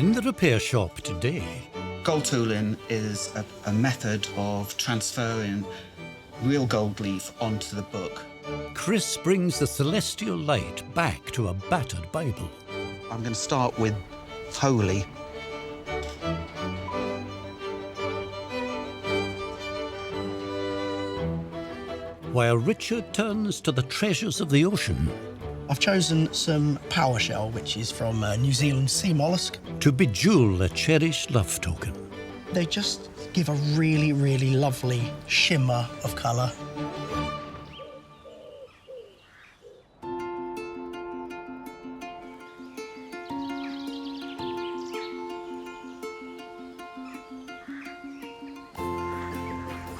In the repair shop today, Gold tooling is a method of transferring real gold leaf onto the book. Chris brings the celestial light back to a battered Bible. I'm going to start with Holy. While Richard turns to the treasures of the ocean I've chosen some PowerShell, which is from New Zealand sea mollusk. to bejewel a cherished love token. They just give a really, really lovely shimmer of colour.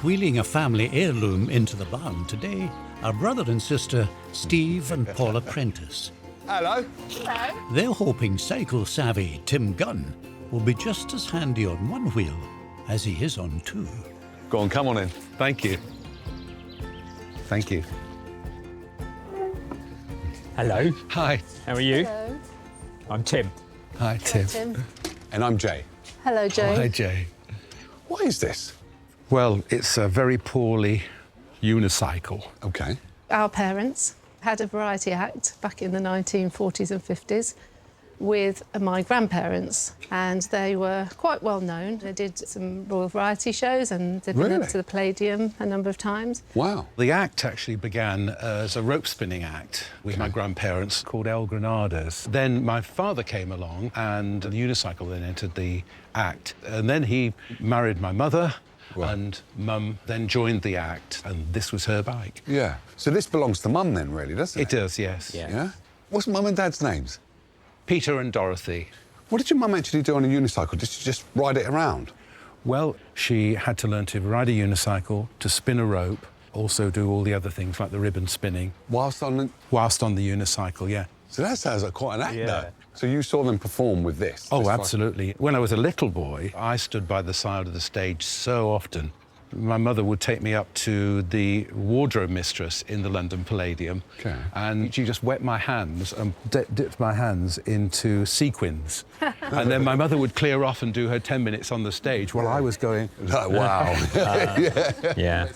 Wheeling a family heirloom into the barn today are brother and sister Steve and Paula Prentice. Hello. Hello. They're hoping cycle-savvy Tim Gunn will be just as handy on one wheel as he is on two. Go on, come on in. Thank you. Thank you. Hello, Hi. how are you? Hello. I'm Tim. Hi, Tim. Tim. And I'm Jay. Hello, Joe. Hi, Jay. What is this? Well, it's a very poorly unicycle. Okay. Our parents had a variety act back in the 1940s and 50s with my grandparents, and they were quite well known. They did some Royal Variety shows and they've been Really? up to the Palladium a number of times. Wow. The act actually began as a rope spinning act with my grandparents called El Granadas. Then my father came along and the unicycle then entered the act. And then he married my mother. Right. And Mum then joined the act, and this was her bike. Yeah. So this belongs to Mum then, really, doesn't it? It does, yes. Yeah. Yeah? What's Mum and Dad's names? Peter and Dorothy. What did your mum actually do on a unicycle? Did she just ride it around? Well, she had to learn to ride a unicycle, to spin a rope, also do all the other things like the ribbon spinning, Whilst on the... whilst on the unicycle, yeah. So that sounds like quite an act, Yeah. though. So you saw them perform with this? Oh, This bike? absolutely. When I was a little boy, I stood by the side of the stage so often. My mother would take me up to the wardrobe mistress in the London Palladium, Okay. and she just wet my hands and dipped my hands into sequins. And then my mother would clear off and do her 10 minutes on the stage while I was going, Like, wow. Yeah.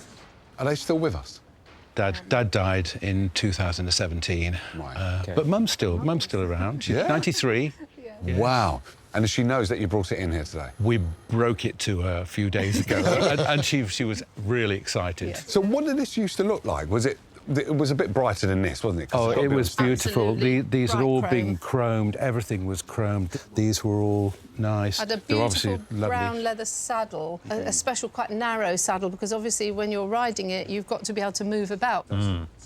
Are they still with us? Dad died in 2017. Right. Okay. But Mum's still around. She's Yeah? 93. Wow. And she knows that you brought it in here today? We broke it to her a few days ago, and she was really excited. Yeah. So what did this used to look like? Was it was a bit brighter than this, wasn't it? 'Cause Oh, it's got a it bit was of- beautiful. Absolutely These had bright all chrome. been chromed. Everything was chromed. These were all nice. Had a They were obviously beautiful lovely. brown leather saddle, a special, quite narrow saddle, because obviously when you're riding it, you've got to be able to move about.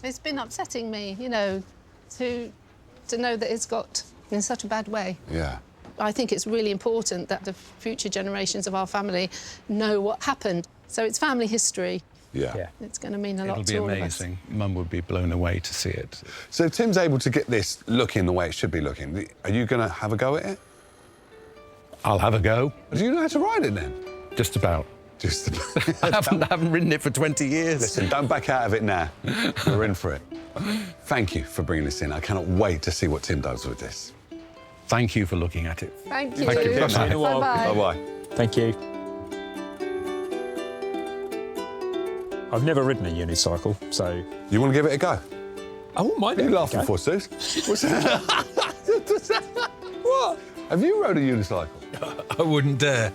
It's been upsetting me, you know, to know that it's got in such a bad way. Yeah. I think it's really important that the future generations of our family know what happened. So it's family history. Yeah. Yeah. It's going to mean a lot It'll to be all of us. amazing. Mum would be blown away to see it. So Tim's able to get this looking the way it should be looking. Are you going to have a go at it? I'll have a go. Do you know how to ride it then? Just about. Just I haven't ridden it for 20 years. Listen, don't back out of it now. We're in for it. Thank you for bringing this in. I cannot wait to see what Tim does with this. Thank you for looking at it. Thank you. Thank you very much. Been a while. Bye-bye. Bye-bye. Thank you. I've never ridden a unicycle, so You want to give it a go? I wouldn't mind What are it. you laughing for, Suze? What's that? What? Have you rode a unicycle? I wouldn't dare.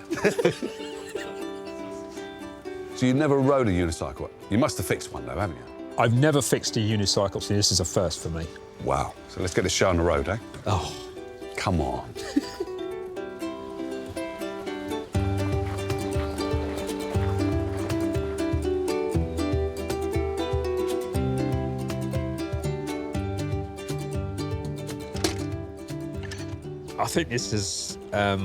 So you never rode a unicycle? You must have fixed one, though, haven't you? I've never fixed a unicycle, so this is a first for me. Wow. So let's get this show on the road, eh? Oh, Come on. I think this is. I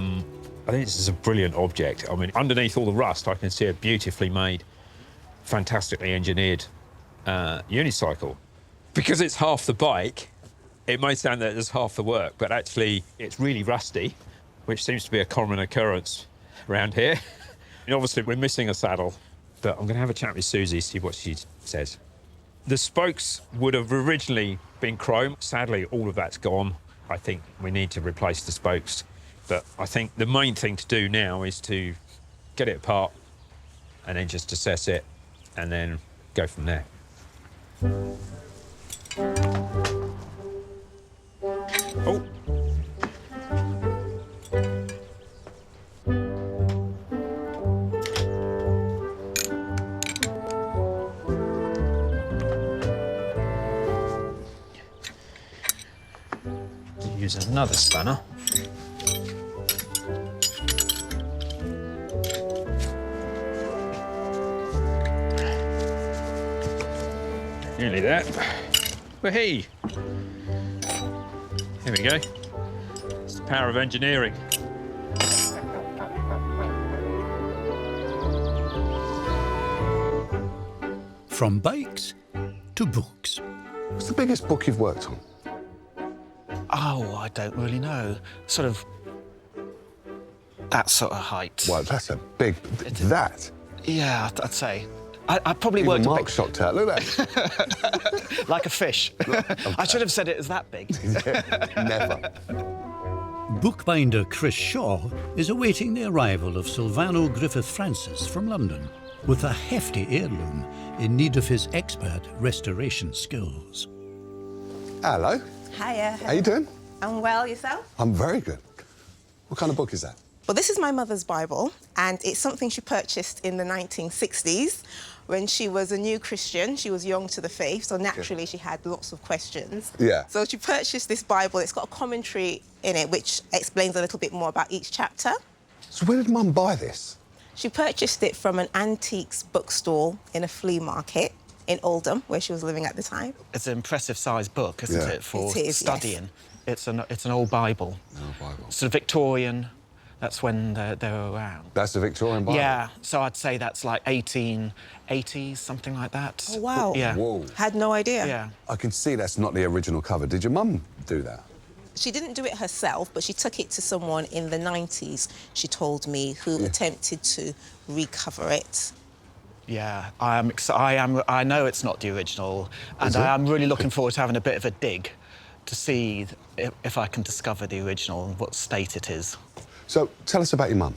think this is a brilliant object. I mean, underneath all the rust, I can see a beautifully made, fantastically engineered unicycle. Because it's half the bike, it may sound that it's half the work, but actually it's really rusty, which seems to be a common occurrence around here. And obviously we're missing a saddle, but I'm going to have a chat with Susie, see what she says. The spokes would have originally been chrome. Sadly, all of that's gone. I think we need to replace the spokes. But I think the main thing to do now is to get it apart and then just assess it and then go from there. Oh. Use another spanner. Nearly there. Wahee! Here we go. It's the power of engineering. From bikes to books. What's the biggest book you've worked on? Oh, I don't really know. Sort of that sort of height. Well, that's a big... That? Yeah, I'd say. I probably Even worked Mark a bit shocked out. Look at that. like a fish. I should have said it as that big. Never. Bookbinder Chris Shaw is awaiting the arrival of Silvano Griffith-Francis from London with a hefty heirloom in need of his expert restoration skills. Hello. Hiya. How you doing? I'm well, yourself? I'm very good. What kind of book is that? Well, this is my mother's Bible, and it's something she purchased in the 1960s when she was a new Christian. She was young to the faith, so naturally she had lots of questions. Yeah. So she purchased this Bible. It's got a commentary in it which explains a little bit more about each chapter. So where did Mum buy this? She purchased it from an antiques bookstore in a flea market in Oldham, where she was living at the time. It's an impressive-sized book, isn't Yeah. it, for It is, studying? yes. It's an old Bible. No Bible. Sort of Victorian. That's when they were around. That's the Victorian Bible? Yeah, so I'd say that's like 1880s, something like that. Oh, wow. Yeah. Whoa. Had no idea. Yeah. I can see that's not the original cover. Did your mum do that? She didn't do it herself, but she took it to someone in the 90s, she told me, who attempted to recover it. Yeah, I know it's not the original, and Is it? I am really looking forward to having a bit of a dig to see if I can discover the original and what state it is. So tell us about your mum.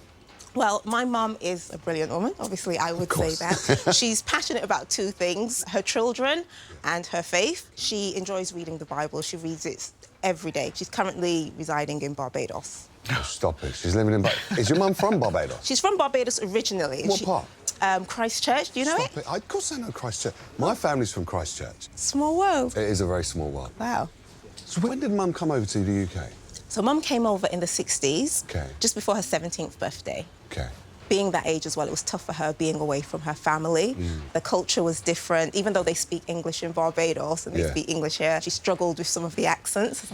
Well, my mum is a brilliant woman, obviously I would say that. She's passionate about two things, her children and her faith. She enjoys reading the Bible, she reads it every day. She's currently residing in Barbados. Oh, stop it. She's living in... Is your mum from Barbados? She's from Barbados originally. What part? Christchurch, do you know Stop it. Of course I know Christchurch. My family's from Christchurch. Small world. It is a very small world. Wow. So when did Mum come over to the UK? So Mum came over in the 60s, Okay. just before her 17th birthday. Okay. Being that age as well, it was tough for her being away from her family. The culture was different. Even though they speak English in Barbados and they speak English here, she struggled with some of the accents.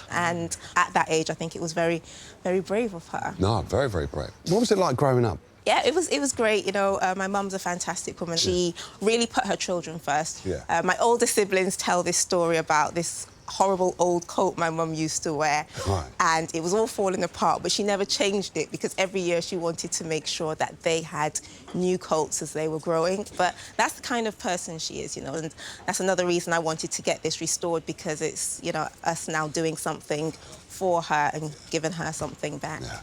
And at that age, I think it was very, very brave of her. No, very, very brave. What was it like growing up? Yeah, it was great. You know, my mum's a fantastic woman. She really put her children first. Yeah. My older siblings tell this story about this horrible old coat my mum used to wear. Right. And it was all falling apart, but she never changed it because every year she wanted to make sure that they had new coats as they were growing. But that's the kind of person she is, you know, and that's another reason I wanted to get this restored, because it's, you know, us now doing something for her and giving her something back. Yeah.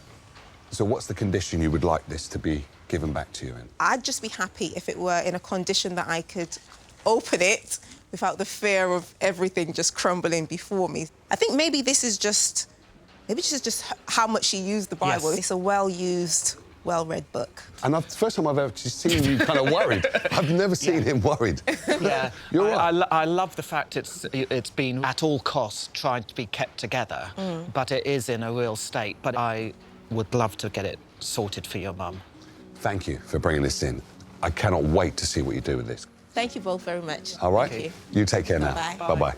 So what's the condition you would like this to be given back to you in? I'd just be happy if it were in a condition that I could open it without the fear of everything just crumbling before me. I think maybe this is just how much she used the Bible. Yes. It's a well-used, well-read book. And the first time I've ever seen you kind of worried. I've never seen him worried. Yeah, You're right. I love the fact it's been at all costs trying to be kept together, but it is in a real state. But I would love to get it sorted for your mum. Thank you for bringing this in. I cannot wait to see what you do with this. Thank you both very much. All right? Thank you. You take care now. Bye-bye. Bye-bye.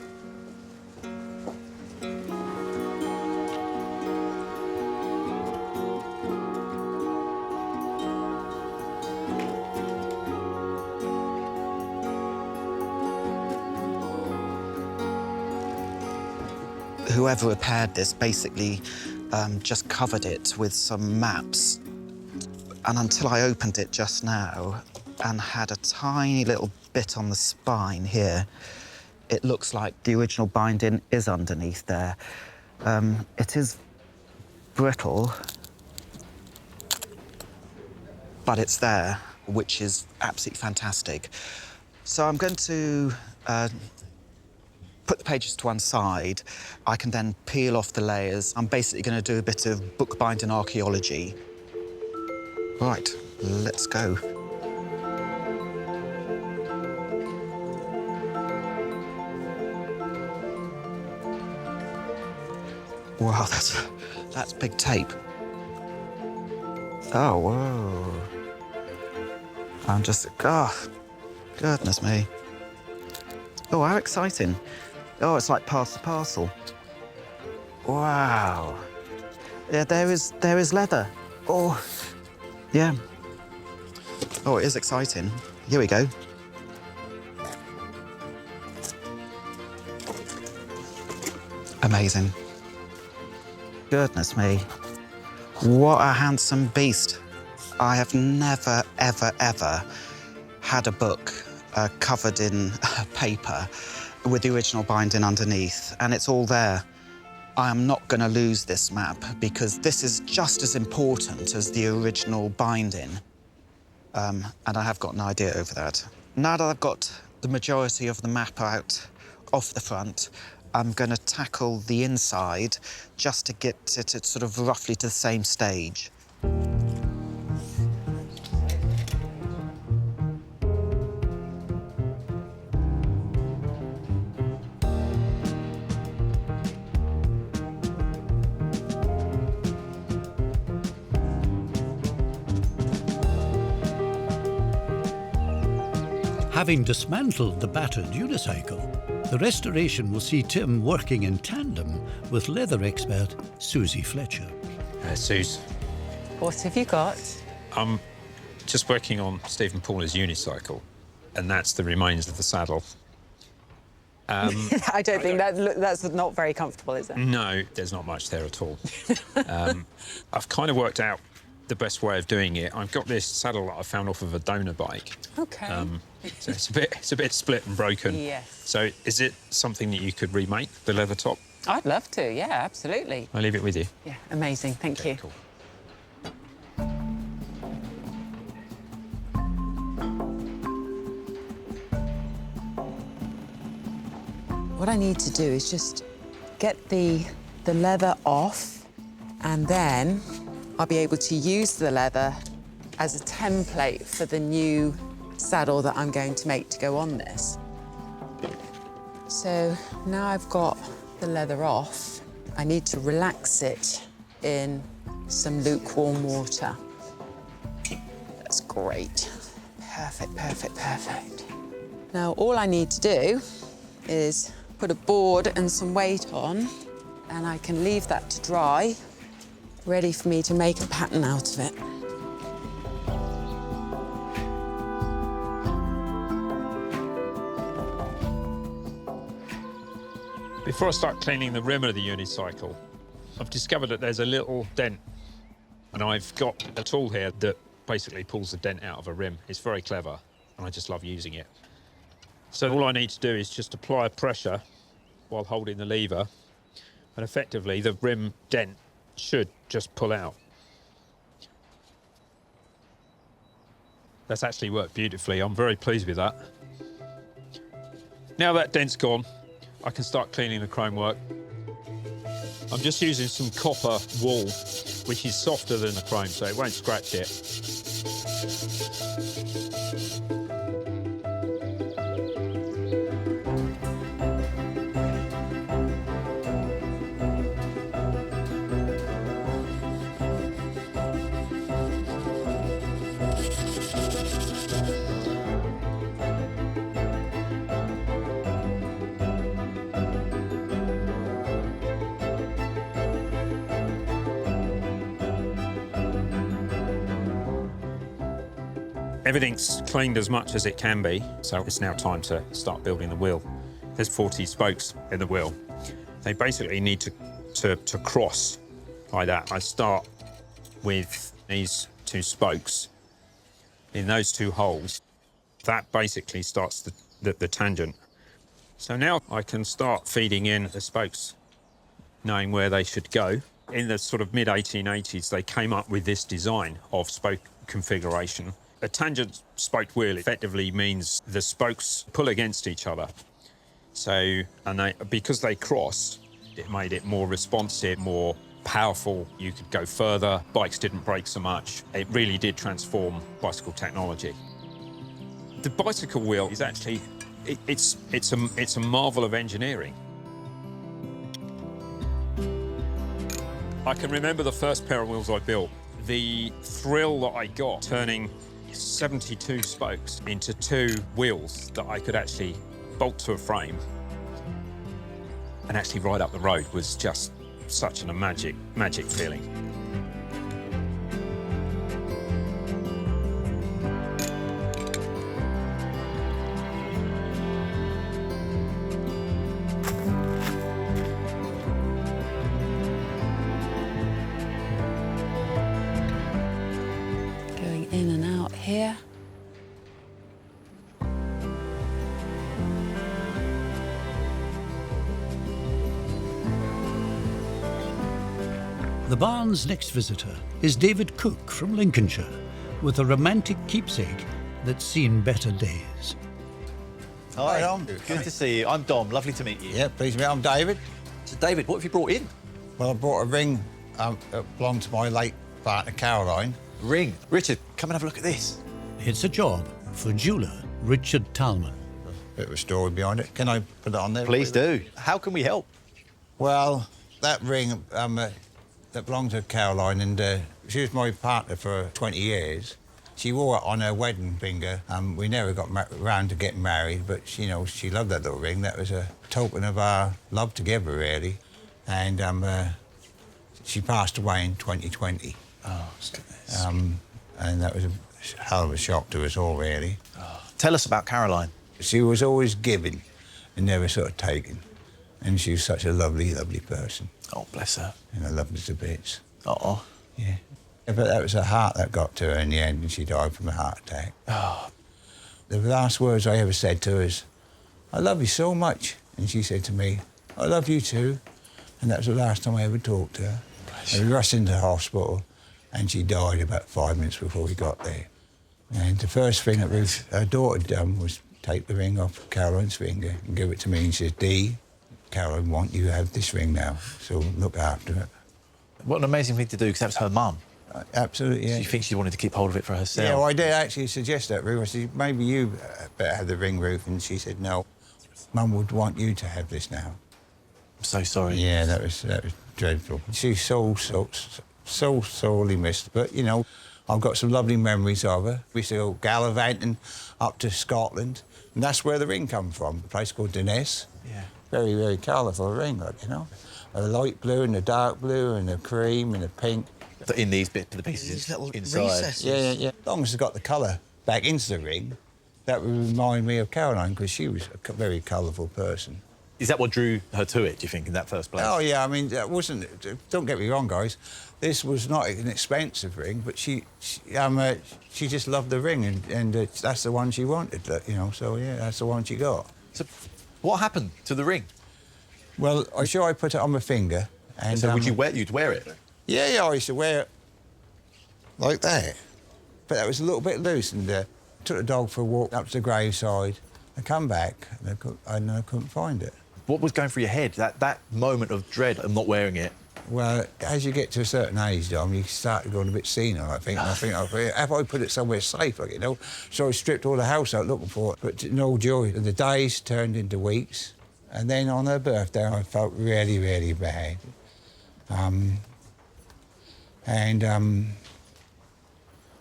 Whoever repaired this basically just covered it with some maps. And until I opened it just now and had a tiny little bit on the spine here, it looks like the original binding is underneath there. It is brittle, but it's there, which is absolutely fantastic. So I'm going to put the pages to one side. I can then peel off the layers. I'm basically going to do a bit of bookbinding archaeology. Right, let's go. Wow, that's big tape. Oh, whoa. I'm just, oh, goodness me. Oh, how exciting. Oh, it's like pass the parcel. Wow. Yeah, there is leather. Oh, yeah. Oh, it is exciting. Here we go. Amazing. Goodness me. What a handsome beast. I have never, ever, ever had a book covered in paper with the original binding underneath, and it's all there. I am not going to lose this map because this is just as important as the original binding. And I have got an idea over that. Now that I've got the majority of the map out off the front, I'm going to tackle the inside just to get it sort of roughly to the same stage. Having dismantled the battered unicycle, the restoration will see Tim working in tandem with leather expert Susie Fletcher. Suze, What have you got? I'm just working on Steve and Paula's unicycle, and that's the remains of the saddle. I don't think that's not very comfortable, is it? No, there's not much there at all. I've kind of worked out the best way of doing it. I've got this saddle that I found off of a donor bike. Okay. So it's a bit split and broken. Yes. So is it something that you could remake, the leather top? I'd love to, yeah, absolutely. I'll leave it with you. Yeah, amazing, thank you. Cool. What I need to do is just get the leather off, and then I'll be able to use the leather as a template for the new saddle that I'm going to make to go on this. So now I've got the leather off, I need to relax it in some lukewarm water. That's great. Perfect, perfect, perfect. Now all I need to do is put a board and some weight on, and I can leave that to dry, ready for me to make a pattern out of it. Before I start cleaning the rim of the unicycle, I've discovered that there's a little dent, and I've got a tool here that basically pulls the dent out of a rim. It's very clever, and I just love using it. So all I need to do is just apply pressure while holding the lever, and effectively the rim dent should just pull out. That's actually worked beautifully. I'm very pleased with that. Now that dent's gone, I can start cleaning the chrome work. I'm just using some copper wool, which is softer than the chrome, so it won't scratch it. Everything's cleaned as much as it can be, so it's now time to start building the wheel. There's 40 spokes in the wheel. They basically need to cross like that. I start with these two spokes in those two holes. That basically starts the tangent. So now I can start feeding in the spokes, knowing where they should go. In the sort of mid-1880s, they came up with this design of spoke configuration. A tangent spoked wheel effectively means the spokes pull against each other. So, because they crossed, it made it more responsive, more powerful. You could go further. Bikes didn't break so much. It really did transform bicycle technology. The bicycle wheel is actually, it's a marvel of engineering. I can remember the first pair of wheels I built. The thrill that I got turning 72 spokes into 2 wheels that I could actually bolt to a frame and actually ride up the road was just such a magic feeling. Going in and out here. The barn's next visitor is David Cook from Lincolnshire, with a romantic keepsake that's seen better days. Hi, Dom. Good to see you. I'm Dom. Lovely to meet you. Yeah, pleased to meet you. I'm David. So, David, what have you brought in? Well, I brought a ring that belonged to my late partner, Caroline. Ring. Richard, come and have a look at this. It's a job for jeweller Richard Talman. Bit of a story behind it. Can I put it on there? Please do. How can we help? Well, that ring that belonged to Caroline, and she was my partner for 20 years. She wore it on her wedding finger. We never got round to getting married, but she loved that little ring. That was a token of our love together, really. And she passed away in 2020. Oh, goodness. And that was a hell of a shock to us all, really. Oh. Tell us about Caroline. She was always giving and never sort of taking. And she was such a lovely, lovely person. Oh, bless her. And I loved her to bits. Oh. Yeah. But that was her heart that got to her in the end, and she died from a heart attack. Oh. The last words I ever said to her is, "I love you so much." And she said to me, "I love you too." And that was the last time I ever talked to her. And we rushed into the hospital, and she died about 5 minutes before we got there. And the first thing that her daughter had done was take the ring off Caroline's finger and give it to me, and she said, "Dee, Caroline want you to have this ring now, so look after it." What an amazing thing to do, because that was her mum. Absolutely, yeah. So you think she wanted to keep hold of it for herself? Yeah, well, I did actually suggest that, Ruth. I said, maybe you better have the ring, Ruth. And she said, no, Mum would want you to have this now. I'm so sorry. Yeah, that was dreadful. She's so sorely missed. But, you know, I've got some lovely memories of her. We used to go gallivanting up to Scotland, and that's where the ring come from, a place called Dunnes. Yeah. Very, very colourful ring, like, you know. A light blue and a dark blue and a cream and a pink. In these bits of the pieces these little inside. recesses. Yeah. As long as it's got the colour back into the ring, that would remind me of Caroline, because she was a very colourful person. Is that what drew her to it, do you think, in that first place? Oh, yeah, I mean, that wasn't... Don't get me wrong, guys. This was not an expensive ring, but she just loved the ring, and that's the one she wanted, you know, so, yeah, that's the one she got. So what happened to the ring? Well, I'm sure I put it on my finger, and... So you'd wear it? Yeah, I used to wear it like that. But that was a little bit loose, and took the dog for a walk up to the graveside. I come back, and I couldn't find it. What was going through your head, that moment of dread of not wearing it? Well, as you get to a certain age, Dom, you start going a bit senile, I think. And I think, have I put it somewhere safe, you know? So I stripped all the house out looking for it, but no joy. The days turned into weeks, and then on her birthday, I felt really, really bad.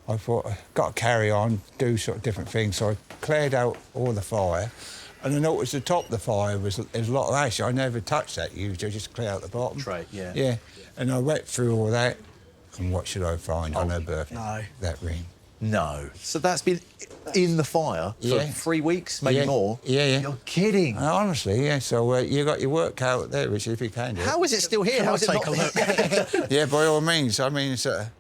I thought, I've got to carry on, do sort of different things. So I cleared out all the fire, and I noticed the top of the fire was a lot of ash. I never touched that usually, I just clear out the bottom. Tray, yeah. Yeah, and I went through all that, and what should I find on her birthday? No. That ring. No. So that's been in the fire for 3 weeks, maybe more? Yeah. You're kidding. Honestly, yeah. So you got your work cut out there, Richard, if you can do it. How is it still here? How is it Take not... a look. Yeah, by all means. I mean, it's a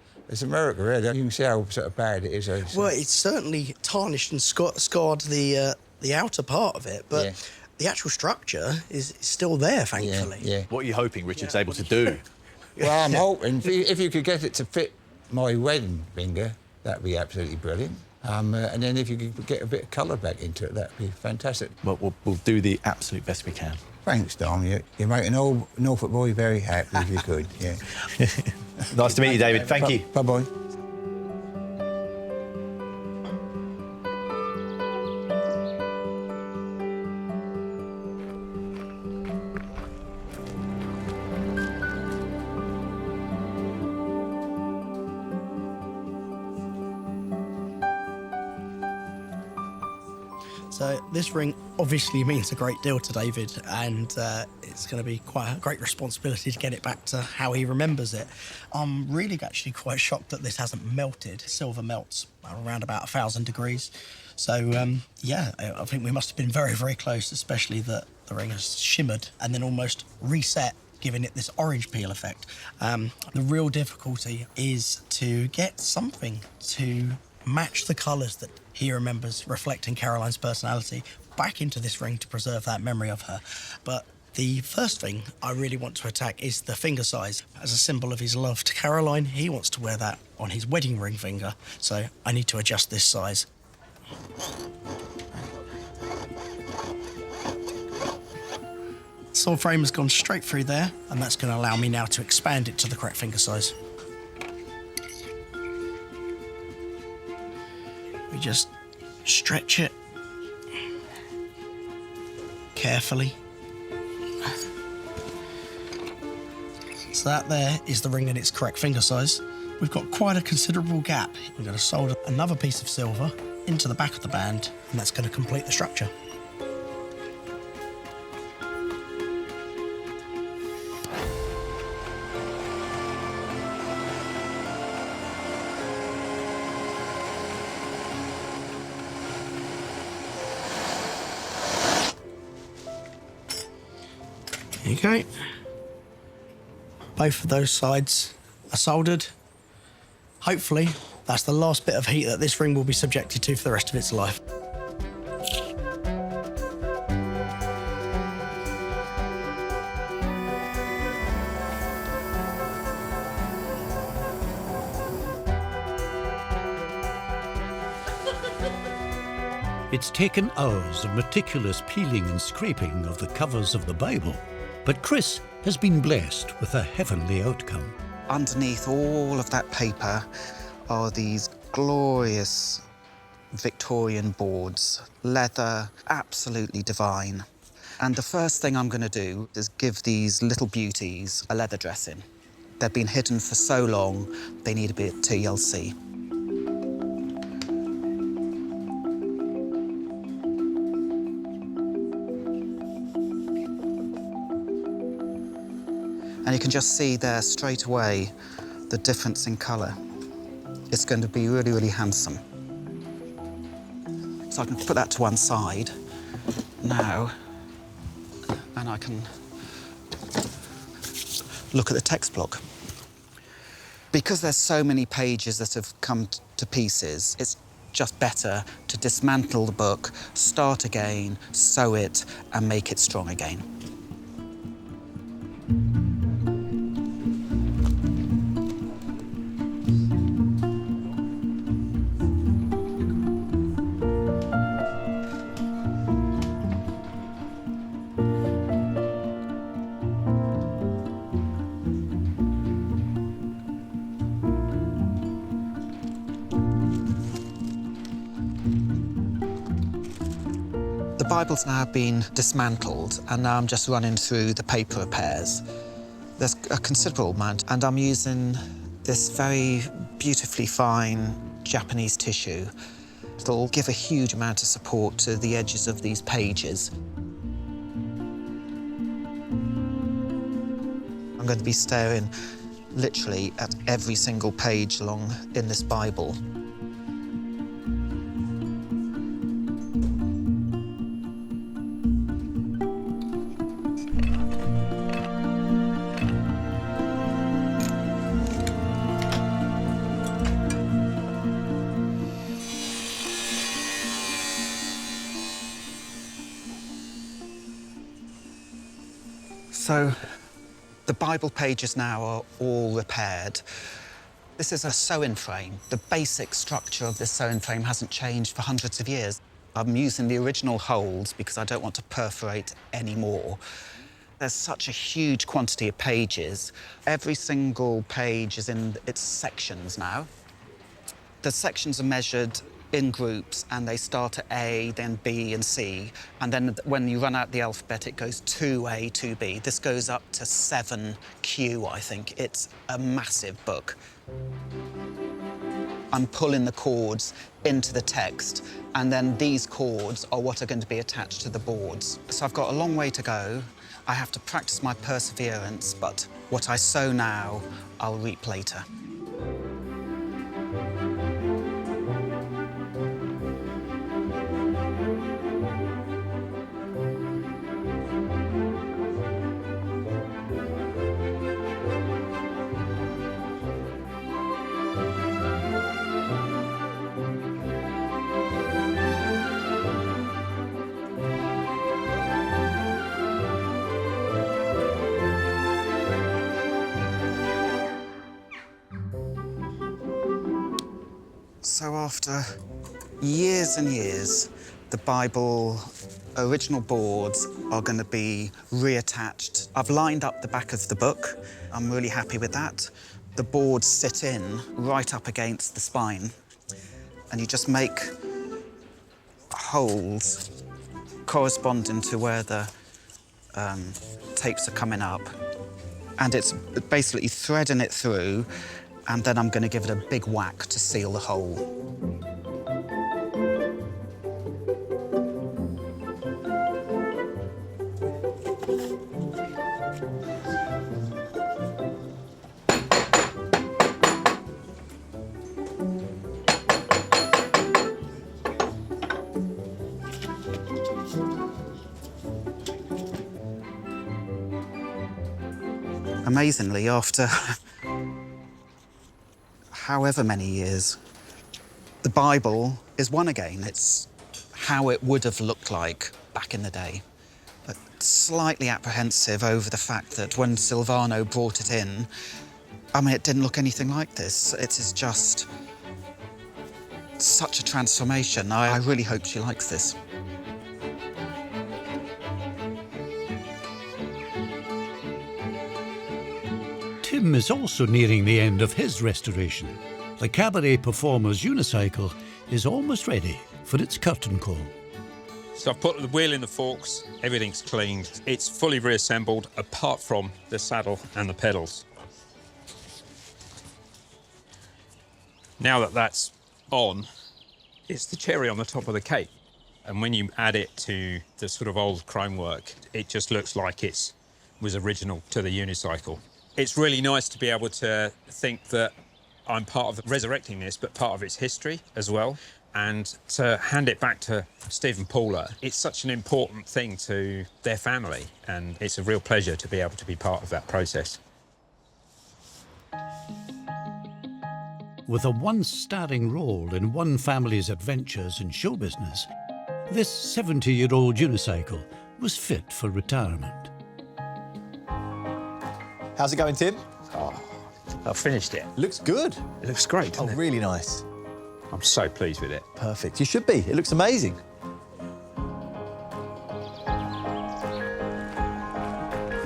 miracle, really. You can see how sort of bad it is. Well, it's certainly tarnished and scarred the outer part of it, but the actual structure is still there, thankfully. Yeah. What are you hoping Richard's able to do Well, I'm hoping if you could get it to fit my wedding finger, that'd be absolutely brilliant. And then if you could get a bit of colour back into it, that'd be fantastic. Well, we'll do the absolute best we can. Thanks, Dom. You make an old Norfolk boy very happy if you could, yeah. Nice to meet you, David. Thank you. Bye-bye. So this ring obviously means a great deal to David, and it's going to be quite a great responsibility to get it back to how he remembers it. I'm really actually quite shocked that this hasn't melted. Silver melts around about 1,000 degrees. So, yeah, I think we must have been very, very close, especially that the ring has shimmered and then almost reset, giving it this orange peel effect. The real difficulty is to get something to match the colours that he remembers reflecting Caroline's personality back into this ring to preserve that memory of her. But the first thing I really want to attack is the finger size. As a symbol of his love to Caroline, he wants to wear that on his wedding ring finger, so I need to adjust this size. Sword frame has gone straight through there, and that's going to allow me now to expand it to the correct finger size. We just stretch it carefully. So that there is the ring in its correct finger size. We've got quite a considerable gap. We're going to solder another piece of silver into the back of the band, and that's going to complete the structure. Okay. Both of those sides are soldered. Hopefully, that's the last bit of heat that this ring will be subjected to for the rest of its life. It's taken hours of meticulous peeling and scraping of the covers of the Bible, but Chris has been blessed with a heavenly outcome. Underneath all of that paper are these glorious Victorian boards, leather, absolutely divine. And the first thing I'm going to do is give these little beauties a leather dressing. They've been hidden for so long, they need a bit of TLC. And you can just see there straight away the difference in colour. It's going to be really, really handsome. So I can put that to one side now, and I can look at the text block. Because there's so many pages that have come to pieces, it's just better to dismantle the book, start again, sew it, and make it strong again. The Bible's now been dismantled, and now I'm just running through the paper repairs. There's a considerable amount, and I'm using this very beautifully fine Japanese tissue. It'll give a huge amount of support to the edges of these pages. I'm going to be staring literally at every single page along in this Bible. So The Bible pages now are all repaired. This is a sewing frame. The basic structure of this sewing frame hasn't changed for hundreds of years. I'm using the original holes because I don't want to perforate any more. There's such a huge quantity of pages. Every single page is in its sections now. The sections are measured in groups, and they start at A, then B and C, and then when you run out the alphabet, it goes 2A, 2B. This goes up to 7Q, I think. It's a massive book. I'm pulling the chords into the text, and then these chords are what are going to be attached to the boards. So I've got a long way to go. I have to practice my perseverance, but what I sow now, I'll reap later. So after years and years, the Bible original boards are going to be reattached. I've lined up the back of the book. I'm really happy with that. The boards sit in right up against the spine, and you just make holes corresponding to where the tapes are coming up. And it's basically threading it through, and then I'm going to give it a big whack to seal the hole. Amazingly, after however many years, the Bible is one again. It's how it would have looked like back in the day. But slightly apprehensive over the fact that when Silvano brought it in, I mean, it didn't look anything like this. It is just such a transformation. I really hope she likes this. Tim is also nearing the end of his restoration. The cabaret performer's unicycle is almost ready for its curtain call. So I've put the wheel in the forks, everything's cleaned. It's fully reassembled, apart from the saddle and the pedals. Now that that's on, it's the cherry on the top of the cake. And when you add it to the sort of old chrome work, it just looks like it was original to the unicycle. It's really nice to be able to think that I'm part of resurrecting this, but part of its history as well. And to hand it back to Steve and Paula, it's such an important thing to their family. And it's a real pleasure to be able to be part of that process. With a once-starring role in one family's adventures in show business, this 70-year-old unicycle was fit for retirement. How's it going, Tim? Oh, I've finished it. Looks good. It looks great, doesn't it? Really nice. I'm so pleased with it. Perfect. You should be. It looks amazing.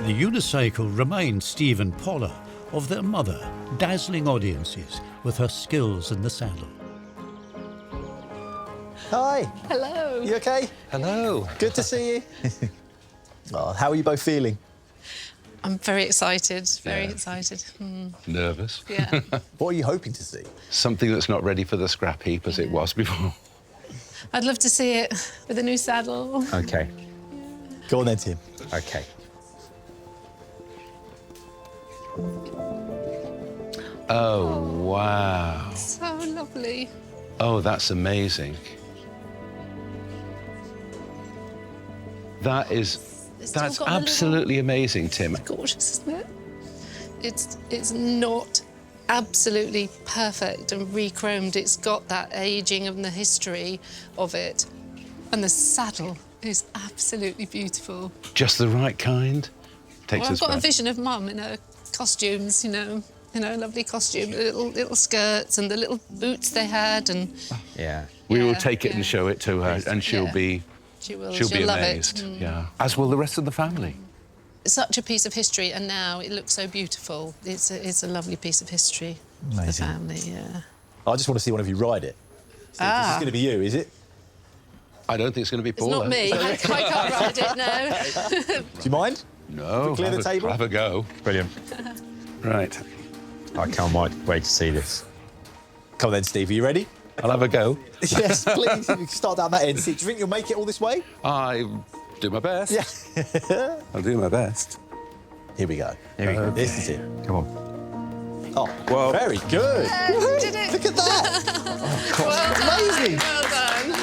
The unicycle reminds Steve and Paula of their mother, dazzling audiences with her skills in the saddle. Hi. Hello. You okay? Hello. Good to see you. Oh, how are you both feeling? I'm very excited, very excited. Nervous. Yeah. What are you hoping to see? Something that's not ready for the scrap heap as it was before. I'd love to see it with a new saddle. OK. Go on then, Tim. OK. Oh, wow. So lovely. Oh, that's amazing. That's absolutely amazing, Tim. It's gorgeous, isn't it? It's not absolutely perfect and re-chromed. It's got that aging and the history of it. And the saddle is absolutely beautiful. Just the right kind, takes Well, us I've got back. a vision of Mum in her costumes, lovely costume, little skirts and the little boots they had, and Yeah. We will take it and show it to her, and she'll Yeah. be she'll be love amazed. it. Mm. Yeah, as will the rest of the family. Such a piece of history, and now it looks so beautiful. It's a lovely piece of history for the Amazing. family. Yeah. I just want to see one of you ride it. Steve, this is going to be you, is it? I don't think it's going to be It's Paula. not me. I can't ride it. No. Do you mind? No. Clear the have table? Have a go. Brilliant. Right. I can't wait to see this. Come on then, Steve, are you ready? I'll have a go. Yes, please. You can start down that end. Do you think you'll make it all this way? I do my best. Yeah. I'll do my best. Here we go. Here we go. This is it. Come on. Oh, Well- very good. Yes, did it. Look at that. Well done. Amazing. Well done.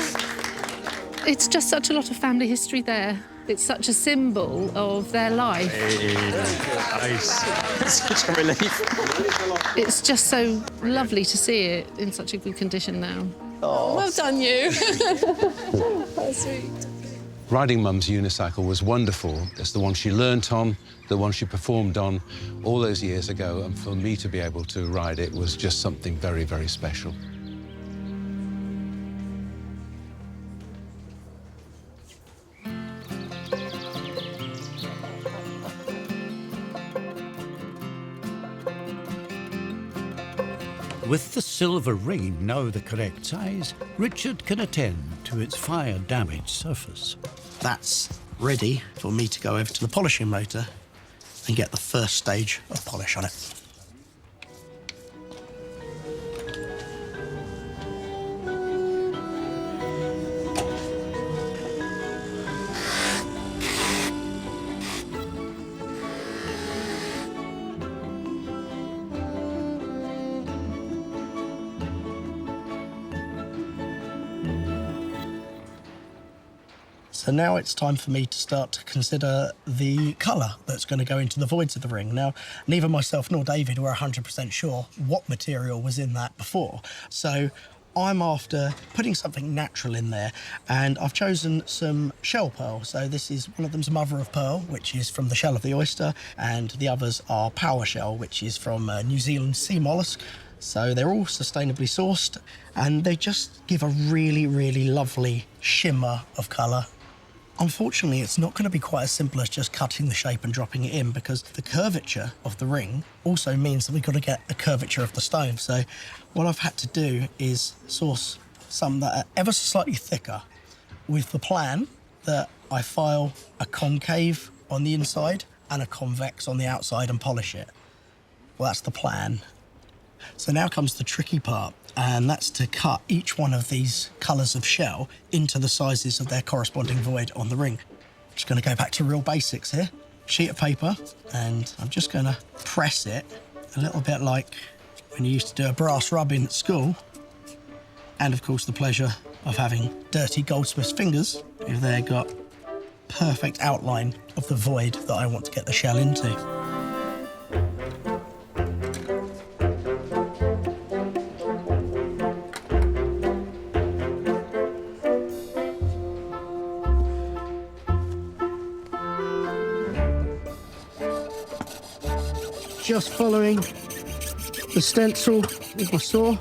It's just such a lot of family history there. It's such a symbol of their life. It's such a relief. It's just so lovely to see it in such a good condition now. Oh, well done, you. That's sweet. Riding Mum's unicycle was wonderful. It's the one she learnt on, the one she performed on all those years ago, and for me to be able to ride it was just something very, very special. With the silver ring now the correct size, Richard can attend to its fire-damaged surface. That's ready for me to go over to the polishing motor and get the first stage of polish on it. So now it's time for me to start to consider the colour that's going to go into the voids of the ring. Now, neither myself nor David were 100% sure what material was in that before. So I'm after putting something natural in there, and I've chosen some shell pearl. So this is, one of them's mother of pearl, which is from the shell of the oyster, and the others are power shell, which is from New Zealand sea mollusk. So they're all sustainably sourced, and they just give a really, really lovely shimmer of colour. Unfortunately, it's not going to be quite as simple as just cutting the shape and dropping it in, because the curvature of the ring also means that we've got to get the curvature of the stone. So what I've had to do is source some that are ever so slightly thicker, with the plan that I file a concave on the inside and a convex on the outside and polish it. Well, that's the plan. So now comes the tricky part, and that's to cut each one of these colours of shell into the sizes of their corresponding void on the ring. Just going to go back to real basics here. Sheet of paper, and I'm just going to press it a little bit like when you used to do a brass rubbing at school. And of course the pleasure of having dirty goldsmith's fingers, if they've got perfect outline of the void that I want to get the shell into. Just following the stencil with my saw.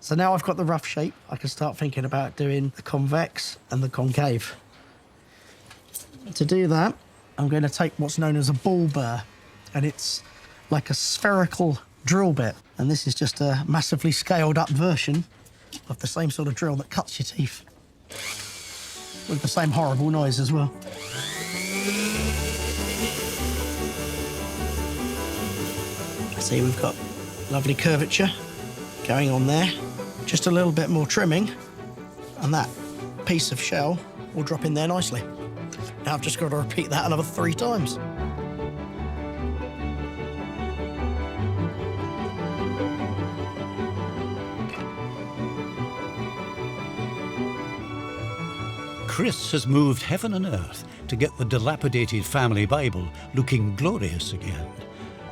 So now I've got the rough shape, I can start thinking about doing the convex and the concave. To do that, I'm going to take what's known as a ball burr, and it's like a spherical drill bit. And this is just a massively scaled up version of the same sort of drill that cuts your teeth, with the same horrible noise as well. See, we've got lovely curvature going on there. Just a little bit more trimming, and that piece of shell will drop in there nicely. Now I've just got to repeat that another 3 times. Chris has moved heaven and earth to get the dilapidated family Bible looking glorious again.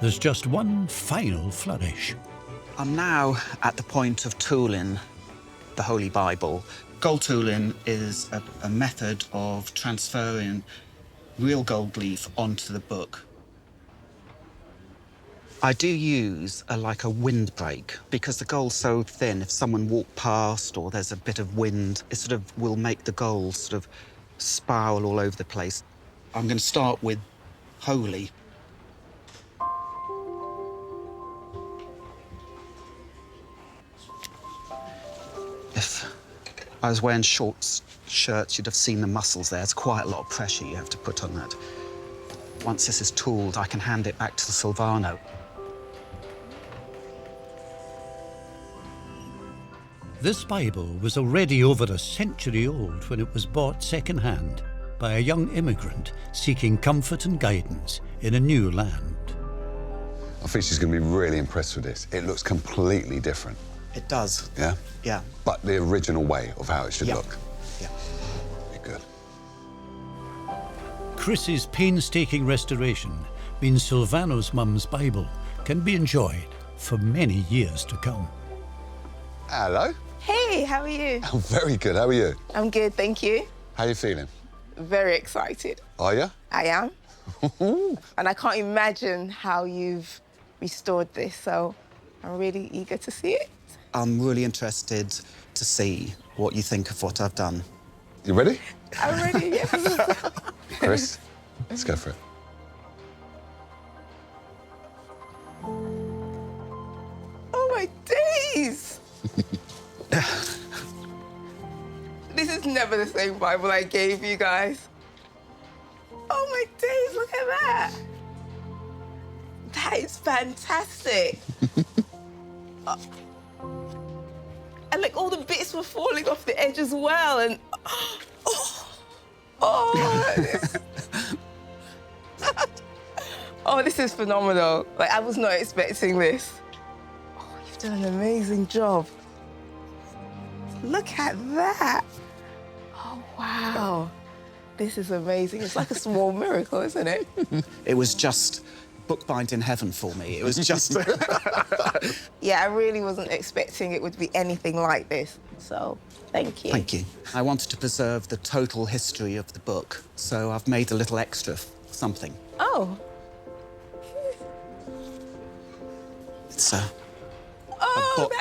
There's just one final flourish. I'm now at the point of tooling the Holy Bible Gold tooling is a method of transferring real gold leaf onto the book. I do use like a windbreak because the gold's so thin. If someone walked past or there's a bit of wind, it sort of will make the gold sort of spiral all over the place. I'm going to start with Holy. If I was wearing short shirts, you'd have seen the muscles there. It's quite a lot of pressure you have to put on that. Once this is tooled, I can hand it back to the Silvano. This Bible was already over a century old when it was bought second-hand by a young immigrant seeking comfort and guidance in a new land. I think she's going to be really impressed with this. It looks completely different. It does. Yeah? Yeah. But the original way of how it should look. Yeah. Be good. Chris's painstaking restoration means Silvano's mum's Bible can be enjoyed for many years to come. Hello. Hey, how are you? I'm very good. How are you? I'm good, thank you. How are you feeling? Very excited. Are you? I am. And I can't imagine how you've restored this, so I'm really eager to see it. I'm really interested to see what you think of what I've done. You ready? I'm ready, yes. Chris, let's go for it. Oh, my days! This is never the same Bible I gave you guys. Oh, my days, look at that. That is fantastic. And like all the bits were falling off the edge as well, and this is phenomenal. Like, I was not expecting this. Oh, you've done an amazing job. Look at that. Oh, wow. This is amazing. It's like a small miracle, isn't it? It was just bookbinding heaven for me. It was just... Yeah, I really wasn't expecting it would be anything like this. So, thank you. Thank you. I wanted to preserve the total history of the book, so I've made a little extra something. Oh. It's a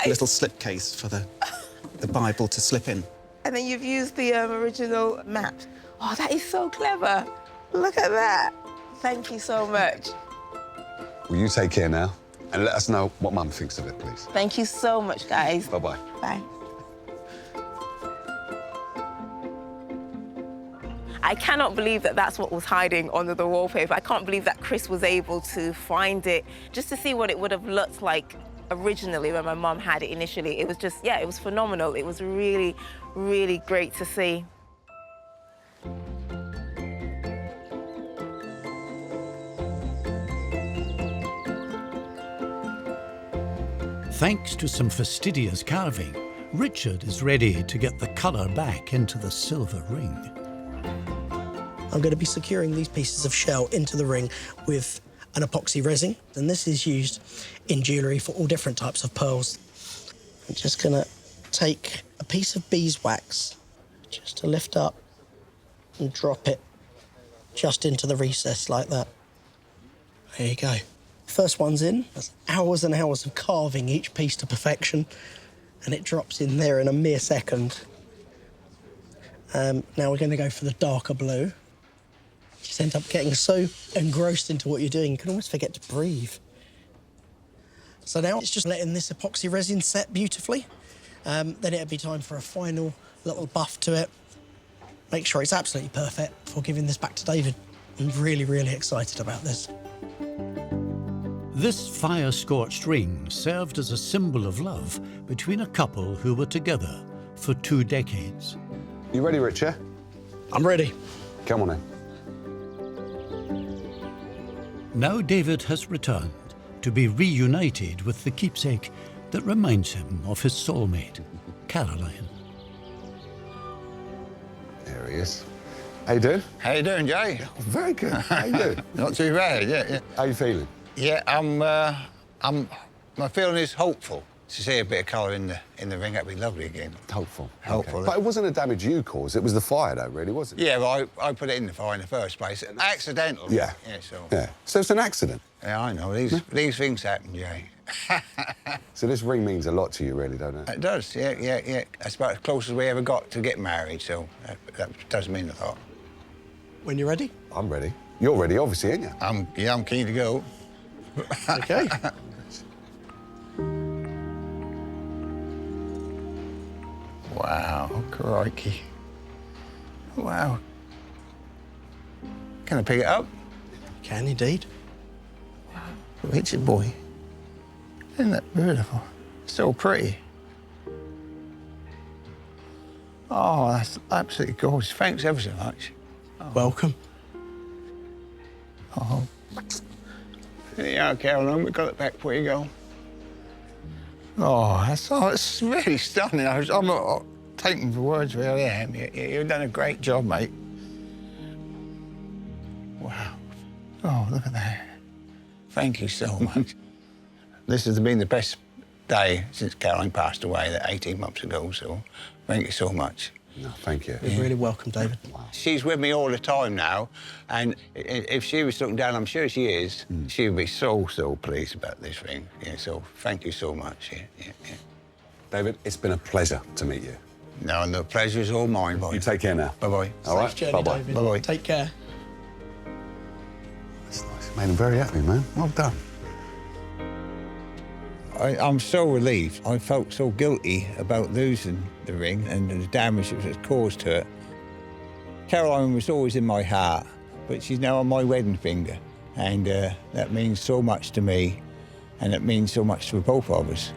little slipcase for the Bible to slip in. And then you've used the original map. Oh, that is so clever. Look at that. Thank you so much. Will you take care now? And let us know what Mum thinks of it, please. Thank you so much, guys. Bye-bye. Bye. I cannot believe that that's what was hiding under the wallpaper. I can't believe that Chris was able to find it just to see what it would have looked like originally when my mum had it initially. It was just, yeah, it was phenomenal. It was really, really great to see. Thanks to some fastidious carving, Richard is ready to get the colour back into the silver ring. I'm going to be securing these pieces of shell into the ring with an epoxy resin, and this is used in jewellery for all different types of pearls. I'm just going to take a piece of beeswax just to lift up and drop it just into the recess like that. There you go. First one's in. That's hours and hours of carving each piece to perfection, and it drops in there in a mere second. Now we're going to go for the darker blue. You just end up getting so engrossed into what you're doing, you can almost forget to breathe. So now it's just letting this epoxy resin set beautifully. Then it'll be time for a final little buff to it. Make sure it's absolutely perfect before giving this back to David. I'm really, really excited about this. This fire-scorched ring served as a symbol of love between a couple who were together for 2 decades. You ready, Richard? I'm ready. Come on in. Now David has returned to be reunited with the keepsake that reminds him of his soulmate, Caroline. There he is. How you doing? How you doing, Jay? Very good. How you doing? Not too bad, yeah. How you feeling? Yeah, my feeling is hopeful. To see a bit of colour in the ring, that'd be lovely again. Hopeful. Hopeful. But it wasn't a damage you caused, it was the fire, though, really, wasn't it? Yeah, well, I put it in the fire in the first place. Accidental. Yeah. Yeah, so... Yeah. So it's an accident. Yeah, I know. These things happen, Jay. So this ring means a lot to you, really, don't it? It does, yeah. That's about as close as we ever got to get married, so that does mean a lot. When you're ready? I'm ready. You're ready, obviously, aren't you? I'm keen to go. OK. Wow, crikey. Wow. Can I pick it up? Can indeed. Richard boy. Isn't that beautiful? So pretty. Oh, that's absolutely gorgeous. Thanks ever so much. Oh. Welcome. Oh. Yeah, Caroline, we got it back before you go. Oh, it's really stunning. I'm not taking for words, really. I am. You've done a great job, mate. Wow. Oh, look at that. Thank you so much. This has been the best day since Caroline passed away 18 months ago, so thank you so much. No, thank you. You're really welcome, David. Wow. She's with me all the time now, and if she was looking down, I'm sure she is, she would be so pleased about this ring. Yeah, so thank you so much. Yeah. David, it's been a pleasure to meet you. No, the pleasure is all mine, boy. You take care now. Bye-bye. All right? Safe journey, Bye-bye. David. Bye-bye. Take care. That's nice. Made him very happy, man. Well done. I'm so relieved. I felt so guilty about losing the ring and the damage that was caused to it. Caroline was always in my heart, but she's now on my wedding finger. And that means so much to me, and it means so much to both of us.